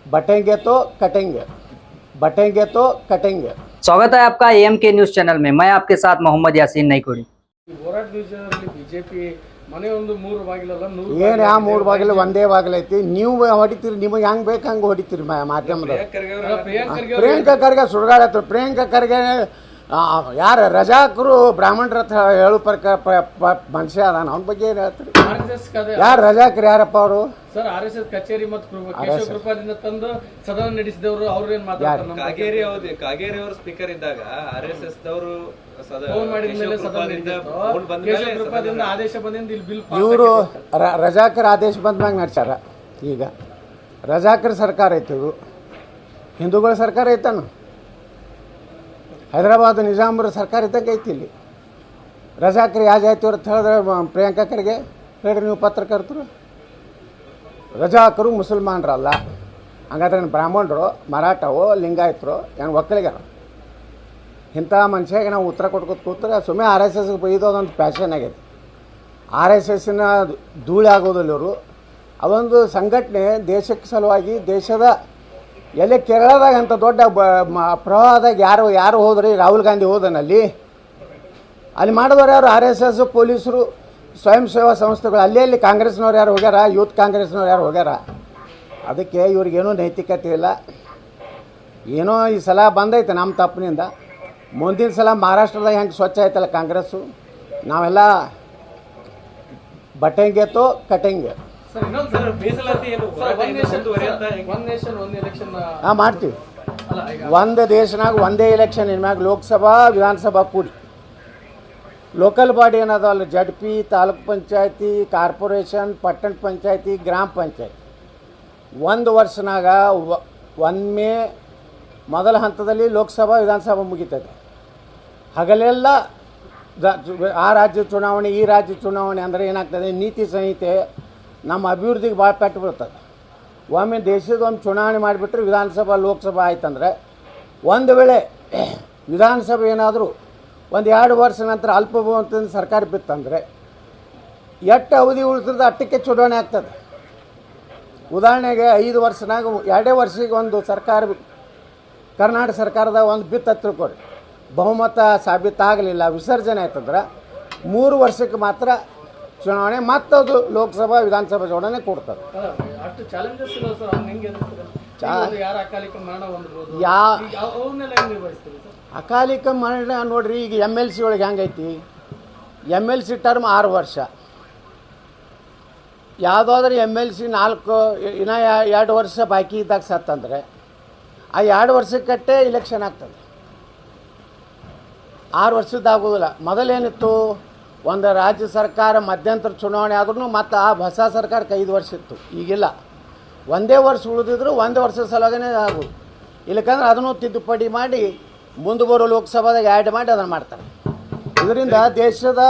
बटेंगे तो कटेंगे, बटेंगे तो कटेंगे। स्वागत है आपका AMK न्यूज चैनल में। मैं आपके साथ मोहम्मद यासीन नईकुड़ी। ಹೋರಾಟ ವಿಷಯದಲ್ಲಿ ಬಿಜೆಪಿ ಮನೆ ಒಂದು 3 ಬಾಗಿಲಲ್ಲ 100 ಏನು ಯಾವ 3 ಬಾಗಿಲು ಒಂದೇ ಬಾಗಿಲೈತಿ, ನೀವು ಹೊಡಿತೀರಿ, ನಿಮಗೆ ಹೆಂಗೆ ಬೇಕು ಹಂಗೆ ಹೊಡಿತೀರಿ ಮಾಧ್ಯಮದ. ಪ್ರಿಯಾಂಕಾ ಖರ್ಗೆ ಸುಡ್ಗಾಡತ್ರು. ಪ್ರಿಯಾಂಕಾ ಖರ್ಗೆ ಯಾರು ರಜಾಕರು ಬ್ರಾಹ್ಮಣರ ಹತ್ರ ಹೇಳು ಮನುಷ್ಯ ಅದಾನ, ಅವನ ಬಗ್ಗೆ ಏನು ಹೇಳ್ತೀರಿ? ಯಾರು ರಜಾಕರು ಯಾರಪ್ಪ ಅವರು? ಸರ್ RSS ಕಚೇರಿ ಮತ್ತು ಕೇಶವ ಕೃಪಾದಿಂದ ತಂದು ಸದನ ನಡೆಸಿದವರು ಅವ್ರು ಏನು ಮಾತಾಡ್ತಾರೆ? ಕಾಗೇರಿ ಅವರು ಸ್ಪೀಕರ್ ಇದ್ದಾಗ RSS ದವರು ಫೋನ್ ಮಾಡಿದ ಮೇಲೆ ಸದನದಿಂದ ಕೇಶವ ಕೃಪಾದಿಂದ ಆದೇಶ ಬಂದಿಂದ ಇಲ್ಲಿ ಬಿಲ್ ಇವರು ರಜಾಕರ್ ಆದೇಶ ಬಂದ್ಮ್ಯಾಗ ನಡ್ಸ್ಯಾರ. ಈಗ ರಜಾಕರ್ ಸರ್ಕಾರ ಐತಿ, ಇದು ಹಿಂದೂಗಳ ಸರ್ಕಾರ ಐತಾನ. ಹೈದರಾಬಾದ್ ನಿಜಾಮರ ಸರ್ಕಾರ ಇದ್ದಂಗೆ ಐತಿ. ಇಲ್ಲಿ ರಜಾಕರ್ ಯಾವ ಜಾತಿಯವ್ರು ಅಂತ ಹೇಳಿದ್ರೆ ಪ್ರಿಯಾಂಕಾ ಖರ್ಗೆ ಹೇಳ್ರಿ, ನೀವು ಪತ್ರಕರ್ತರು. ರಜಾಕರು ಮುಸಲ್ಮಾನರಲ್ಲ, ಹಂಗಾದ್ರೆ ಬ್ರಾಹ್ಮಣರು, ಮರಾಠವೋ, ಲಿಂಗಾಯತರು, ಏನು ಒಕ್ಕಲಿಗರ? ಇಂಥ ಮನುಷ್ಯಗೆ ನಾವು ಉತ್ತರ ಕೊಟ್ಕೊತ ಕೂತ್ರೆ ಸುಮ್ಮನೆ RSSಗೆ ಬೈದೋದಂತ ಪ್ಯಾಷನ್ ಆಗೈತೆ. RSSನ ಧೂಳಿ ಆಗೋದಿಲ್ಲ ಇವರು. ಅದೊಂದು ಸಂಘಟನೆ ದೇಶಕ್ಕೆ ಸಲುವಾಗಿ, ದೇಶದ ಎಲ್ಲೇ ಕೇರಳದಾಗ ಅಂತ ದೊಡ್ಡ ಪ್ರವಾಹದಾಗ ಯಾರು ಹೋದ್ರಿ? ರಾಹುಲ್ ಗಾಂಧಿ ಹೋದನಲ್ಲಿ ಅಲ್ಲಿ ಮಾಡಿದವ್ರು ಯಾರು? RSS, ಪೊಲೀಸರು, ಸ್ವಯಂ ಸೇವಾ ಸಂಸ್ಥೆಗಳು. ಅಲ್ಲಿ ಕಾಂಗ್ರೆಸ್ನವ್ರು ಯಾರು ಹೋಗ್ಯಾರ? ಯೂತ್ ಕಾಂಗ್ರೆಸ್ನವ್ರು ಯಾರು ಹೋಗ್ಯಾರ? ಅದಕ್ಕೆ ಇವ್ರಿಗೇನೂ ನೈತಿಕತೆ ಇಲ್ಲ. ಏನೋ ಈ ಸಲ ಬಂದೈತೆ ನಮ್ಮ ತಪ್ಪಿನಿಂದ. ಮುಂದಿನ ಸಲ ಮಹಾರಾಷ್ಟ್ರದಾಗ ಹೆಂಗೆ ಸ್ವಚ್ಛ ಆಯ್ತಲ್ಲ ಕಾಂಗ್ರೆಸ್ಸು, ನಾವೆಲ್ಲ ಬಟೆಂಗೆ ತೋ ಕಟೆಂಗೆ. ಹಾಂ, ಮಾಡ್ತೀವಿ. ಒಂದು ದೇಶನಾಗ ಒಂದೇ ಎಲೆಕ್ಷನ್, ಇನ್ಮ್ಯಾಗ ಲೋಕಸಭಾ ವಿಧಾನಸಭಾ ಕೂಡಿ. ಲೋಕಲ್ ಬಾಡಿ ಏನದಲ್ಲ, ZP, ತಾಲೂಕ್ ಪಂಚಾಯತಿ, ಕಾರ್ಪೊರೇಷನ್, ಪಟ್ಟಣ ಪಂಚಾಯತಿ, ಗ್ರಾಮ ಪಂಚಾಯತಿ. ಒಂದು ವರ್ಷನಾಗ ಒಮ್ಮೆ ಮೊದಲ ಹಂತದಲ್ಲಿ ಲೋಕಸಭಾ ವಿಧಾನಸಭಾ ಮುಗಿತದೆ. ಹಗಲೆಲ್ಲ ಆ ರಾಜ್ಯ ಚುನಾವಣೆ, ಈ ರಾಜ್ಯ ಚುನಾವಣೆ ಅಂದರೆ ಏನಾಗ್ತದೆ? ನೀತಿ ಸಂಹಿತೆ ನಮ್ಮ ಅಭಿವೃದ್ಧಿಗೆ ಭಾಳ ಪೆಟ್ಟು ಬೀಳ್ತದೆ. ಒಮ್ಮೆ ದೇಶದೊಮ್ಮೆ ಚುನಾವಣೆ ಮಾಡಿಬಿಟ್ರೆ ವಿಧಾನಸಭಾ ಲೋಕಸಭಾ ಆಯ್ತಂದರೆ, ಒಂದು ವೇಳೆ ವಿಧಾನಸಭೆ ಏನಾದರೂ 1-2 ವರ್ಷ ನಂತರ ಅಲ್ಪಬಹುಮತದಿಂದ ಸರ್ಕಾರ ಬಿತ್ತಂದರೆ ಎಷ್ಟು ಅವಧಿ ಉಳಿತದೆ ಅಷ್ಟಕ್ಕೆ ಚುನಾವಣೆ ಆಗ್ತದೆ. ಉದಾಹರಣೆಗೆ 5 ವರ್ಷನಾಗ 2 ವರ್ಷಕ್ಕೆ ಒಂದು ಸರ್ಕಾರ, ಕರ್ನಾಟಕ ಸರ್ಕಾರದ ಒಂದು ಬಿತ್ತ ತಿಳ್ಕೊರಿ, ಬಹುಮತ ಸಾಬೀತಾಗಲಿಲ್ಲ, ವಿಸರ್ಜನೆ ಆಯ್ತಂದ್ರೆ 3 ವರ್ಷಕ್ಕೆ ಮಾತ್ರ ಚುನಾವಣೆ, ಮತ್ತದು ಲೋಕಸಭಾ ವಿಧಾನಸಭಾ ಚುನಾವಣೆ ಕೊಡ್ತದೆ. ಅಷ್ಟು ಚಾಲೆಂಜಸ್ ಇಲ್ಲ ಸರ್. ಹೆಂಗೆ ಯಾರು ಅಕಾಲಿಕ ಮರಣ ಹೊಂದಬಹುದು, ಅವನ್ನೆಲ್ಲ ಹೆಂಗೆ ನಿರ್ವಹಿಸ್ತೀರಿ ಸರ್? ಅಕಾಲಿಕ ಮರಣ ನೋಡ್ರಿ, ಈಗ MLC ಒಳಗೆ ಹೆಂಗೈತಿ? MLC ಟರ್ಮ್ 6 ವರ್ಷ. ಯಾವುದಾದ್ರೂ MLC 4 ಇನ್ನು 2 ವರ್ಷ ಬಾಕಿ ಇದ್ದಾಗ ಸತ್ತಂದರೆ ಆ 2 ವರ್ಷಕ್ಕಟ್ಟೆ ಇಲೆಕ್ಷನ್ ಆಗ್ತದೆ. 6 ವರ್ಷದ್ದಾಗೋದಿಲ್ಲ. ಮೊದಲೇನಿತ್ತು, ಒಂದು ರಾಜ್ಯ ಸರ್ಕಾರ ಮಧ್ಯಂತರ ಚುನಾವಣೆ ಆದ್ರೂ ಮತ್ತು ಆ ಹೊಸ ಸರ್ಕಾರಕ್ಕೆ 5 ವರ್ಷ ಇತ್ತು. ಈಗಿಲ್ಲ, ಒಂದೇ ವರ್ಷ ಉಳಿದಿದ್ರು 1 ವರ್ಷದ ಸಲುವಾಗೇ ಆಗೋದು. ಇಲ್ಲಕಂದ್ರೆ ಅದನ್ನು ತಿದ್ದುಪಡಿ ಮಾಡಿ ಮುಂದೆ ಬರೋ ಲೋಕಸಭಾದಾಗ ಆ್ಯಡ್ ಮಾಡಿ ಅದನ್ನು ಮಾಡ್ತಾರೆ. ಇದರಿಂದ ದೇಶದ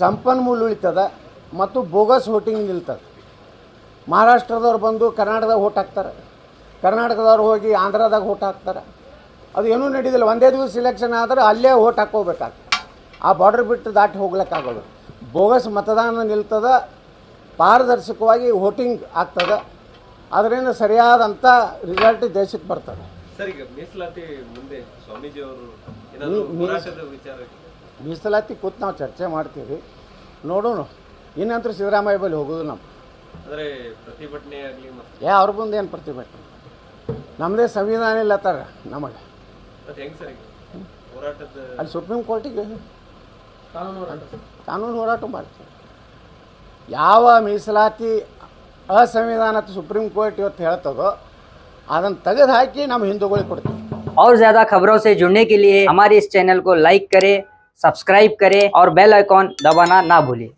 ಸಂಪನ್ಮೂಲ ಉಳಿತದೆ ಮತ್ತು ಬೋಗಸ್ ವೋಟಿಂಗ್ ನಿಲ್ತದೆ. ಮಹಾರಾಷ್ಟ್ರದವ್ರು ಬಂದು ಕರ್ನಾಟಕದಾಗ ಓಟ್ ಹಾಕ್ತಾರೆ, ಕರ್ನಾಟಕದವ್ರು ಹೋಗಿ ಆಂಧ್ರದಾಗ ಓಟ್ ಹಾಕ್ತಾರೆ. ಅದು ಏನೂ ನಡೀದಿಲ್ಲ. ಒಂದೇ ದಿವಸ ಇಲೆಕ್ಷನ್ ಆದರೆ ಅಲ್ಲೇ ಓಟ್ ಹಾಕೋಬೇಕಾಗ್ತದೆ. ಆ ಬಾರ್ಡರ್ ಬಿಟ್ಟು ದಾಟಿ ಹೋಗ್ಲಿಕ್ಕಾಗೋದು. ಬೋಗಸ್ ಮತದಾನ ನಿಲ್ತದೆ, ಪಾರದರ್ಶಕವಾಗಿ ವೋಟಿಂಗ್ ಆಗ್ತದೆ. ಅದರಿಂದ ಸರಿಯಾದಂಥ ರಿಸಲ್ಟ್ ದೇಶಕ್ಕೆ ಬರ್ತದೆ. ಸರ್, ಈಗ ಮೀಸಲಾತಿ ಮುಂದೆ ಸ್ವಾಮೀಜಿ ಅವರು ಮೀಸಲಾತಿ ಕೂತು ನಾವು ಚರ್ಚೆ ಮಾಡ್ತೀವಿ, ನೋಡೋಣ. ಇನ್ನಂತೂ ಸಿದ್ದರಾಮಯ್ಯ ಬಳಿ ಹೋಗೋದು ನಮ್ಮ ಅಂದರೆ ಪ್ರತಿಭಟನೆ ಆಗಲಿ ಅವ್ರ ಮುಂದೆ ಏನು ಪ್ರತಿಭಟನೆ? ನಮ್ಮದೇ ಸಂವಿಧಾನ ಇಲ್ಲತ್ತಾರ ನಮಗೆ. ಹೆಂಗೆ ಸರ್ ಹೋರಾಟದ ಅಲ್ಲಿ ಸುಪ್ರೀಂ ಕೋರ್ಟಿಗೆ ಕಾನೂನು ಹೋರಾಟ ಮಾಡ್ತೀವಿ. ಯಾವ ಮೀಸಲಾತಿ असंविधानिक सुप्रीम कोर्ट ಇವತ್ತು ಹೇಳ್ತದೋ ಅದನ್ನು ತೆಗೆದು ಹಾಕಿ ನಮ್ಮ ಹಿಂದೂಗಳಿಗೆ ಕೊಡ್ತೀವಿ. और ज्यादा खबरों से जुड़ने के लिए हमारे इस चैनल को लाइक करें, सब्सक्राइब करें और बेल आइकॉन दबाना ना भूलें।